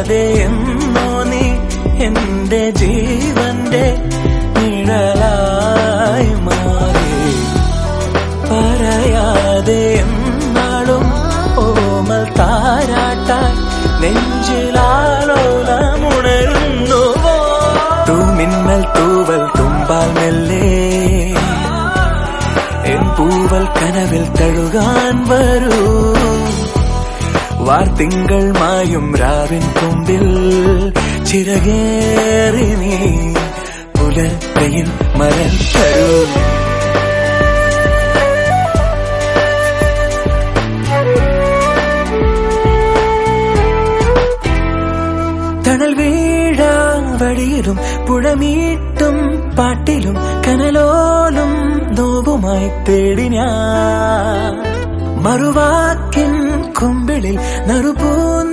എന്നോ നീ എന്റെ ജീവന്റെ നിഴലായി മാറി. പറയാതെ എന്നാളും ഓമൽ താരാട്ടായി നെഞ്ചിലാലോലമുണരുന്നുവോ. തൂമിന്നൽ തൂവൽ തുമ്പാൽ മെല്ലെ എൻ പൂവൽ കനവിൽ തഴുകാൻ വരൂ. വാർത്തിങ്കൾ മായും രാവിൻ കൊമ്പിൽ ചിറകേറി നീ പുലർക്കയിൽ മരം തരൂ. തണൽ വീഴാ വഴിയിലും പുഴമീട്ടും പാട്ടിലും കനലോലും നോവുമായി തേടി ഞാൻ. മറുവാക്കിൻ കുമ്പിളിൽ നറുപൂ